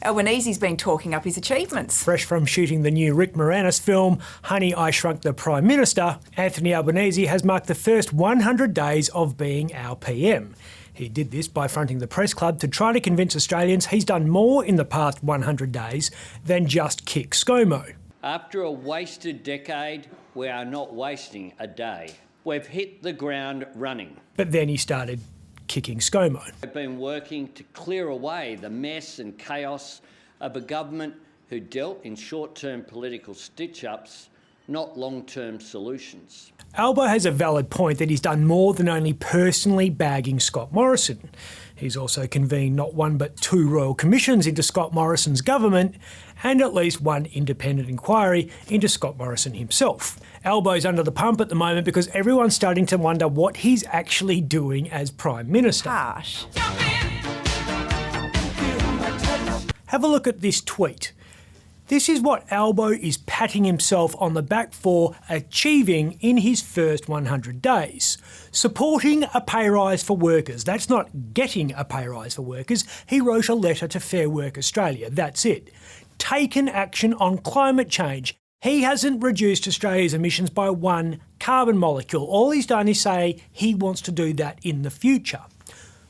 Albanese's been talking up his achievements. Fresh from shooting the new Rick Moranis film, Honey, I Shrunk the Prime Minister, Anthony Albanese has marked the first 100 days of being our PM. He did this by fronting the press club to try to convince Australians he's done more in the past 100 days than just kick ScoMo. After a wasted decade, we are not wasting a day. We've hit the ground running. But then he started kicking ScoMo. We've been working to clear away the mess and chaos of a government who dealt in short-term political stitch-ups, not long-term solutions. Albo has a valid point that he's done more than only personally bagging Scott Morrison. He's also convened not one but two royal commissions into Scott Morrison's government and at least one independent inquiry into Scott Morrison himself. Albo's under the pump at the moment because everyone's starting to wonder what he's actually doing as Prime Minister. Harsh. Have a look at this tweet. This is what Albo is patting himself on the back for achieving in his first 100 days. Supporting a pay rise for workers. That's not getting a pay rise for workers. He wrote a letter to Fair Work Australia. That's it. Taken action on climate change. He hasn't reduced Australia's emissions by one carbon molecule. All he's done is say he wants to do that in the future.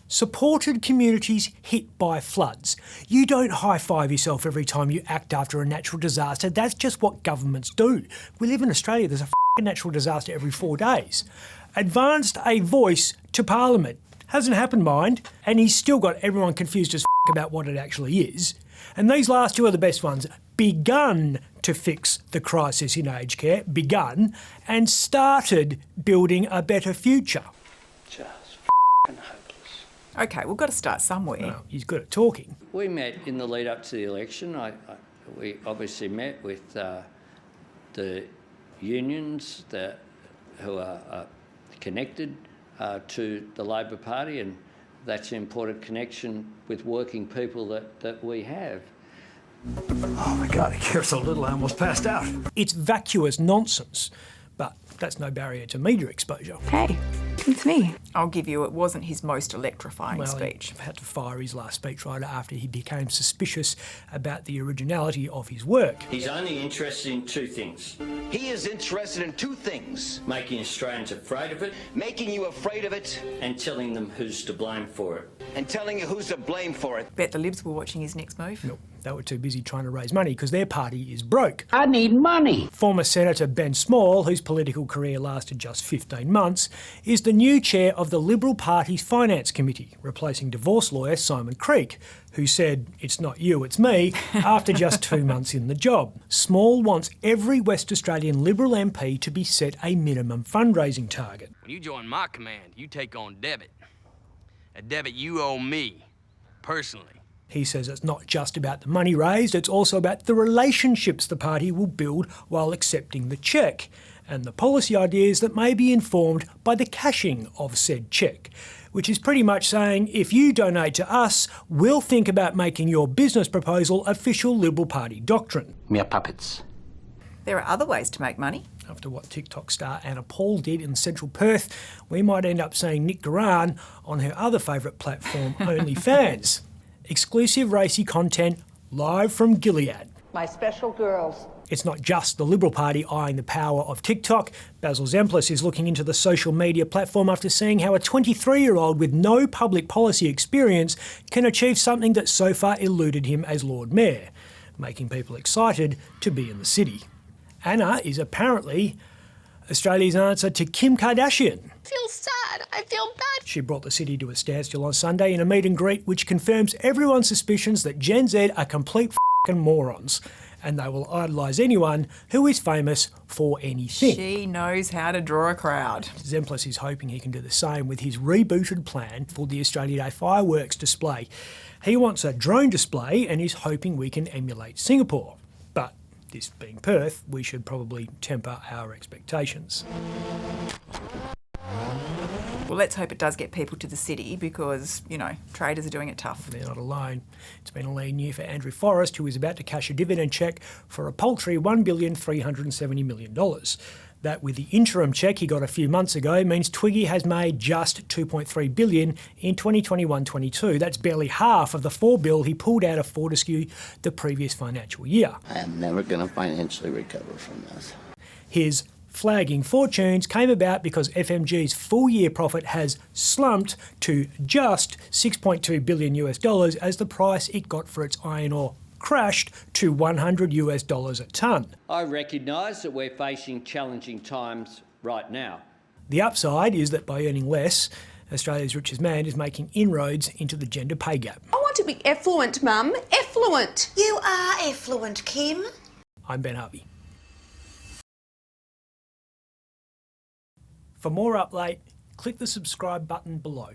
Supported communities hit by floods. You don't high-five yourself every time you act after a natural disaster. That's just what governments do. We live in Australia. There's a natural disaster every 4 days. Advanced a voice to Parliament. Hasn't happened, mind. And he's still got everyone confused as about what it actually is. And these last two are the best ones. Begun to fix the crisis in aged care. Begun. And started building a better future. Just hopeless. OK, we've got to start somewhere. Well, he's good at talking. We met in the lead up to the election. We obviously met with the unions who are connected to the Labor Party, and that's an important connection with working people that we have. Oh my God, he cares so little I almost passed out. It's vacuous nonsense, but that's no barrier to media exposure. Hey, it's me. I'll give you, it wasn't his most electrifying speech. He had to fire his last speechwriter after he became suspicious about the originality of his work. He's only interested in two things. He is interested in two things. Making Australians afraid of it. Making you afraid of it. And telling them who's to blame for it. And telling you who's to blame for it. Bet the Libs were watching his next move. Nope, they were too busy trying to raise money because their party is broke. I need money. Former Senator Ben Small, whose political career lasted just 15 months, is the new chair of the Liberal Party's Finance Committee, replacing divorce lawyer Simon Creek, who said, "It's not you, it's me," after just 2 months in the job. Small wants every West Australian Liberal MP to be set a minimum fundraising target. When you join my command, you take on debit. A debit you owe me, personally. He says it's not just about the money raised, it's also about the relationships the party will build while accepting the cheque, and the policy ideas that may be informed by the cashing of said cheque, which is pretty much saying, if you donate to us, we'll think about making your business proposal official Liberal Party doctrine. Mere puppets. There are other ways to make money. After what TikTok star Anna Paul did in central Perth, we might end up seeing Nick Garan on her other favourite platform, OnlyFans. Exclusive racy content live from Gilead. My special girls. It's not just the Liberal Party eyeing the power of TikTok. Basil Zemplis is looking into the social media platform after seeing how a 23-year-old with no public policy experience can achieve something that so far eluded him as Lord Mayor, making people excited to be in the city. Anna is apparently Australia's answer to Kim Kardashian. I feel sad. I feel bad. She brought the city to a standstill on Sunday in a meet and greet which confirms everyone's suspicions that Gen Z are complete f***ing morons, and they will idolise anyone who is famous for anything. She knows how to draw a crowd. Zemplis is hoping he can do the same with his rebooted plan for the Australia Day fireworks display. He wants a drone display and is hoping we can emulate Singapore. But this being Perth, we should probably temper our expectations. Well, let's hope it does get people to the city because, you know, traders are doing it tough. They're not alone. It's been a lean year for Andrew Forrest, who is about to cash a dividend cheque for a paltry $1,370 million. That, with the interim check he got a few months ago, means Twiggy has made just $2.3 billion in 2021-22. That's barely half of the $4 billion he pulled out of Fortescue the previous financial year. I am never going to financially recover from this. His flagging fortunes came about because FMG's full-year profit has slumped to just $6.2 billion as the price it got for its iron ore crashed to $100 a tonne. I recognise that we're facing challenging times right now. The upside is that by earning less, Australia's richest man is making inroads into the gender pay gap. I want to be effluent, Mum. Effluent. You are effluent, Kim. I'm Ben Harvey. For more Up Late, click the subscribe button below.